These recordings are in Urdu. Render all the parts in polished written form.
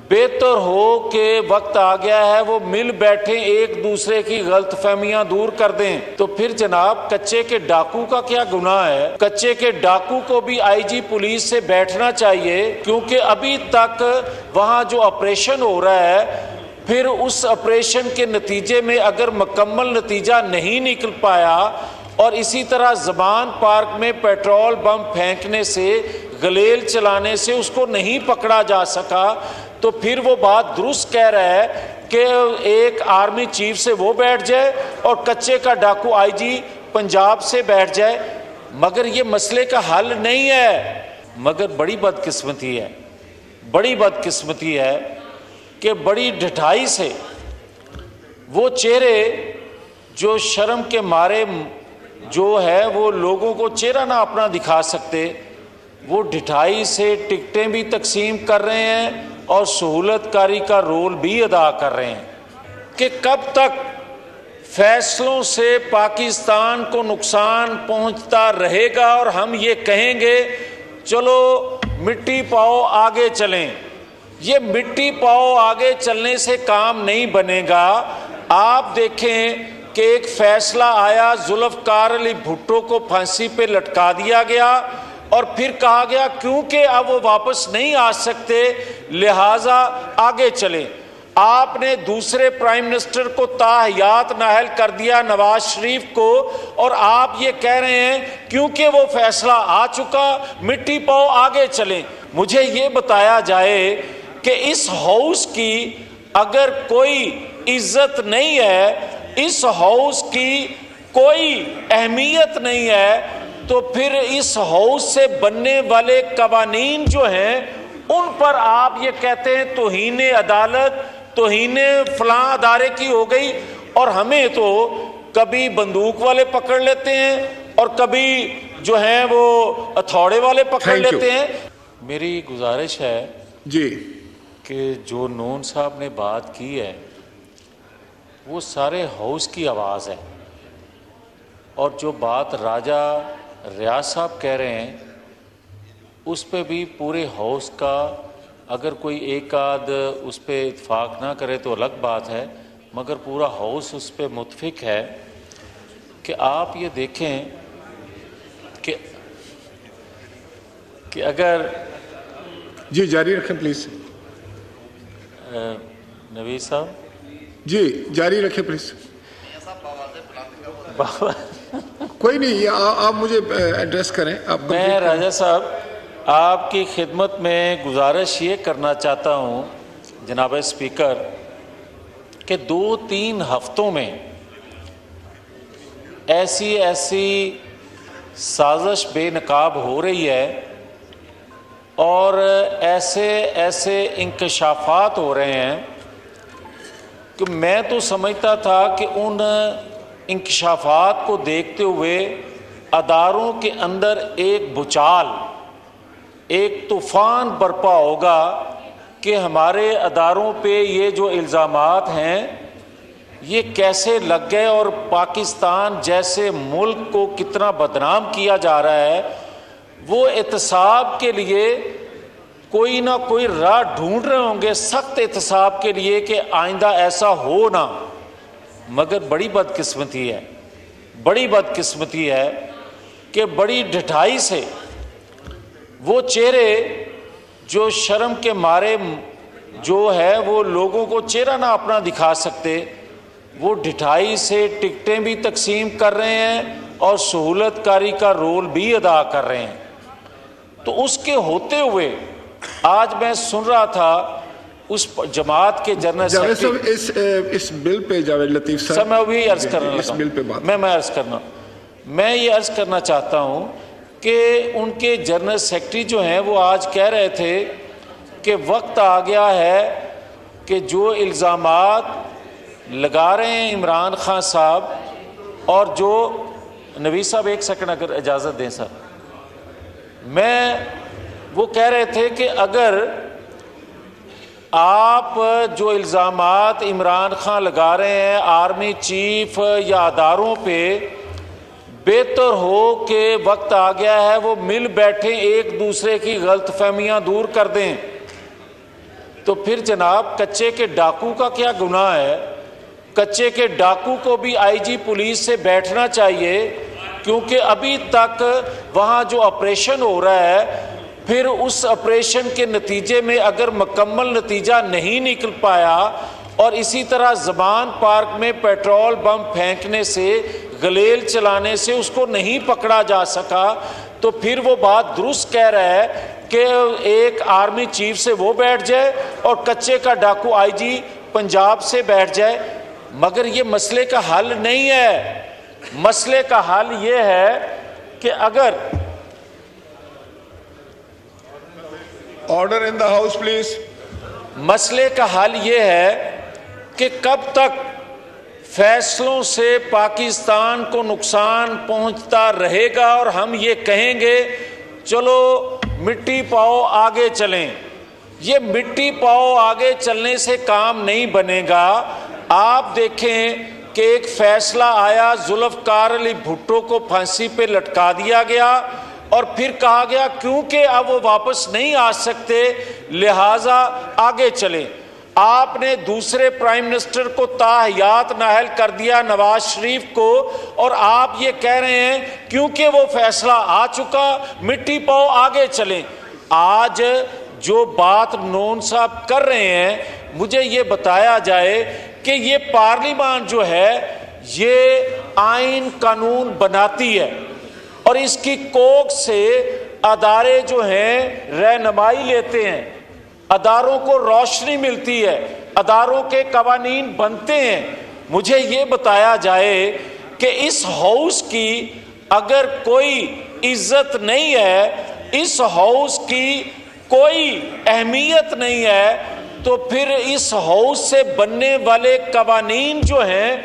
بہتر ہو کہ وقت آ گیا ہے وہ مل بیٹھیں، ایک دوسرے کی غلط فہمیاں دور کر دیں۔ تو پھر جناب کچے کے ڈاکو کا کیا گناہ ہے؟ کچے کے ڈاکو کو بھی آئی جی پولیس سے بیٹھنا چاہیے، کیونکہ ابھی تک وہاں جو آپریشن ہو رہا ہے، پھر اس آپریشن کے نتیجے میں اگر مکمل نتیجہ نہیں نکل پایا اور اسی طرح زبان پارک میں پیٹرول بم پھینکنے سے، گلیل چلانے سے اس کو نہیں پکڑا جا سکا، تو پھر وہ بات درست کہہ رہا ہے کہ ایک آرمی چیف سے وہ بیٹھ جائے اور کچے کا ڈاکو آئی جی پنجاب سے بیٹھ جائے، مگر یہ مسئلے کا حل نہیں ہے۔ مگر بڑی بدقسمتی ہے، بڑی بدقسمتی ہے کہ بڑی ڈھٹائی سے وہ چہرے جو شرم کے مارے جو ہے وہ لوگوں کو چہرہ نہ اپنا دکھا سکتے، وہ ڈھٹائی سے ٹکٹیں بھی تقسیم کر رہے ہیں اور سہولت کاری کا رول بھی ادا کر رہے ہیں۔ کہ کب تک فیصلوں سے پاکستان کو نقصان پہنچتا رہے گا اور ہم یہ کہیں گے چلو مٹی پاؤ آگے چلیں؟ یہ مٹی پاؤ آگے چلنے سے کام نہیں بنے گا۔ آپ دیکھیں کہ ایک فیصلہ آیا، ذوالفقار علی بھٹو کو پھانسی پہ لٹکا دیا گیا اور پھر کہا گیا کیونکہ اب وہ واپس نہیں آ سکتے لہٰذا آگے چلیں۔ آپ نے دوسرے پرائم منسٹر کو تاحیات نااہل کر دیا، نواز شریف کو، اور آپ یہ کہہ رہے ہیں کیونکہ وہ فیصلہ آ چکا مٹی پاؤ آگے چلیں۔ مجھے یہ بتایا جائے کہ اس ہاؤس کی اگر کوئی عزت نہیں ہے، اس ہاؤس کی کوئی اہمیت نہیں ہے، تو پھر اس ہاؤس سے بننے والے قوانین جو ہیں ان پر آپ یہ کہتے ہیں توہین عدالت، توہین فلاں ادارے کی ہو گئی، اور ہمیں تو کبھی بندوق والے پکڑ لیتے ہیں اور کبھی جو ہیں وہ ہتھوڑے والے پکڑ لیتے ہیں۔ میری گزارش ہے جی کہ جو نون صاحب نے بات کی ہے وہ سارے ہاؤس کی آواز ہے، اور جو بات راجہ ریاض صاحب کہہ رہے ہیں اس پہ بھی پورے ہاؤس کا اگر کوئی ایک آدھ اس پہ اتفاق نہ کرے تو الگ بات ہے، مگر پورا ہاؤس اس پہ متفق ہے کہ آپ یہ دیکھیں کہ اگر جی جاری رکھیں پلیز۔ نوید صاحب جی جاری رکھیں پلیز۔ کوئی نہیں، آپ مجھے ایڈریس کریں۔ میں راجہ صاحب آپ کی خدمت میں گزارش یہ کرنا چاہتا ہوں جناب اسپیکر کہ 2-3 ہفتوں میں ایسی سازش بے نقاب ہو رہی ہے اور ایسے انکشافات ہو رہے ہیں کہ میں تو سمجھتا تھا کہ ان انکشافات کو دیکھتے ہوئے اداروں کے اندر ایک بچال، ایک طوفان برپا ہوگا کہ ہمارے اداروں پہ یہ جو الزامات ہیں یہ کیسے لگ گئے اور پاکستان جیسے ملک کو کتنا بدنام کیا جا رہا ہے۔ وہ احتساب کے لیے کوئی نہ کوئی راہ ڈھونڈ رہے ہوں گے، سخت احتساب کے لیے کہ آئندہ ایسا ہو نہ، مگر بڑی بدقسمتی ہے کہ بڑی ڈھٹائی سے وہ چہرے جو شرم کے مارے جو ہے وہ لوگوں کو چہرہ نہ اپنا دکھا سکتے، وہ ڈھٹائی سے ٹکٹیں بھی تقسیم کر رہے ہیں اور سہولت کاری کا رول بھی ادا کر رہے ہیں۔ تو اس کے ہوتے ہوئے آج میں سن رہا تھا اس جماعت کے جنرل سیکرٹری اس بل پہ جاوید لطیف صاحب میں وہی عرض کرنا اس بل پہ بات میں یہ عرض کرنا چاہتا ہوں کہ ان کے جنرل سیکرٹری جو ہیں وہ آج کہہ رہے تھے کہ وقت آ گیا ہے کہ جو الزامات لگا رہے ہیں عمران خان صاحب، اور جو نوید صاحب ایک سیکنڈ اگر اجازت دیں سر، وہ کہہ رہے تھے کہ اگر آپ جو الزامات عمران خان لگا رہے ہیں آرمی چیف یا اداروں پہ، بہتر ہو کہ وقت آ گیا ہے وہ مل بیٹھیں، ایک دوسرے کی غلط فہمیاں دور کر دیں۔ تو پھر جناب کچے کے ڈاکو کا کیا گناہ ہے؟ کچے کے ڈاکو کو بھی آئی جی پولیس سے بیٹھنا چاہیے، کیونکہ ابھی تک وہاں جو آپریشن ہو رہا ہے، پھر اس آپریشن کے نتیجے میں اگر مکمل نتیجہ نہیں نکل پایا اور اسی طرح زبان پارک میں پیٹرول بم پھینکنے سے، گلیل چلانے سے اس کو نہیں پکڑا جا سکا، تو پھر وہ بات درست کہہ رہا ہے کہ ایک آرمی چیف سے وہ بیٹھ جائے اور کچے کا ڈاکو آئی جی پنجاب سے بیٹھ جائے۔ مگر یہ مسئلے کا حل نہیں ہے۔ مسئلے کا حل یہ ہے کہ اگر order in the house please. مسئلے کا حل یہ ہے کہ کب تک فیصلوں سے پاکستان کو نقصان پہنچتا رہے گا اور ہم یہ کہیں گے چلو مٹی پاؤ آگے چلیں۔ یہ مٹی پاؤ آگے چلنے سے کام نہیں بنے گا۔ آپ دیکھیں کہ ایک فیصلہ آیا، ذوالفقار علی بھٹو کو پھانسی پہ لٹکا دیا گیا اور پھر کہا گیا کیونکہ اب وہ واپس نہیں آ سکتے لہٰذا آگے چلیں۔ آپ نے دوسرے پرائم منسٹر کو تاحیات نااہل کر دیا، نواز شریف کو، اور آپ یہ کہہ رہے ہیں کیونکہ وہ فیصلہ آ چکا مٹی پاؤ آگے چلیں۔ آج جو بات نون صاحب کر رہے ہیں، مجھے یہ بتایا جائے کہ یہ پارلیمان جو ہے یہ آئین قانون بناتی ہے اور اس کی کوکھ سے ادارے جو ہیں رہنمائی لیتے ہیں، اداروں کو روشنی ملتی ہے، اداروں کے قوانین بنتے ہیں۔ مجھے یہ بتایا جائے کہ اس ہاؤس کی اگر کوئی عزت نہیں ہے، اس ہاؤس کی کوئی اہمیت نہیں ہے، تو پھر اس ہاؤس سے بننے والے قوانین جو ہیں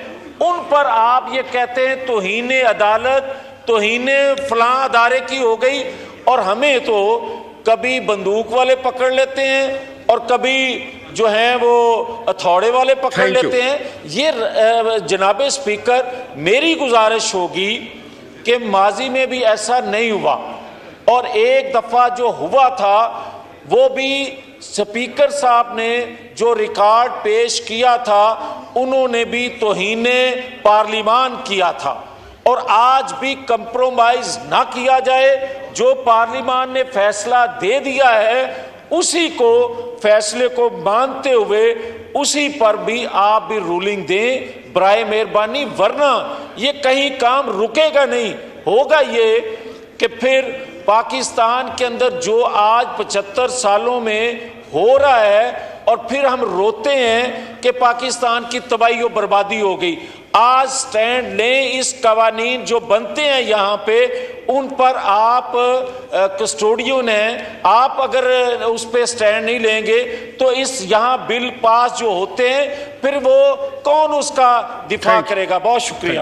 ان پر آپ یہ کہتے ہیں توہین عدالت، توہین فلاں ادارے کی ہو گئی، اور ہمیں تو کبھی بندوق والے پکڑ لیتے ہیں اور کبھی جو ہیں وہ ہتھوڑے والے پکڑ لیتے ہیں۔ یہ جناب اسپیکر میری گزارش ہوگی کہ ماضی میں بھی ایسا نہیں ہوا، اور ایک دفعہ جو ہوا تھا وہ بھی اسپیکر صاحب نے جو ریکارڈ پیش کیا تھا انہوں نے بھی توہین پارلیمان کیا تھا، اور آج بھی کمپرومائز نہ کیا جائے۔ جو پارلیمان نے فیصلہ دے دیا ہے اسی کو، فیصلے کو مانتے ہوئے اسی پر بھی آپ بھی رولنگ دیں برائے مہربانی، ورنہ یہ کہیں کام رکے گا نہیں۔ ہوگا یہ کہ پھر پاکستان کے اندر جو آج 75 سالوں میں ہو رہا ہے، اور پھر ہم روتے ہیں کہ پاکستان کی تباہی و بربادی ہو گئی۔ آج سٹینڈ لیں، اس قوانین جو بنتے ہیں یہاں پہ ان پر آپ کسٹوڈین ہیں، آپ اگر اس پہ سٹینڈ نہیں لیں گے تو اس یہاں بل پاس جو ہوتے ہیں پھر وہ کون اس کا دفاع کرے گا؟ بہت شکریہ۔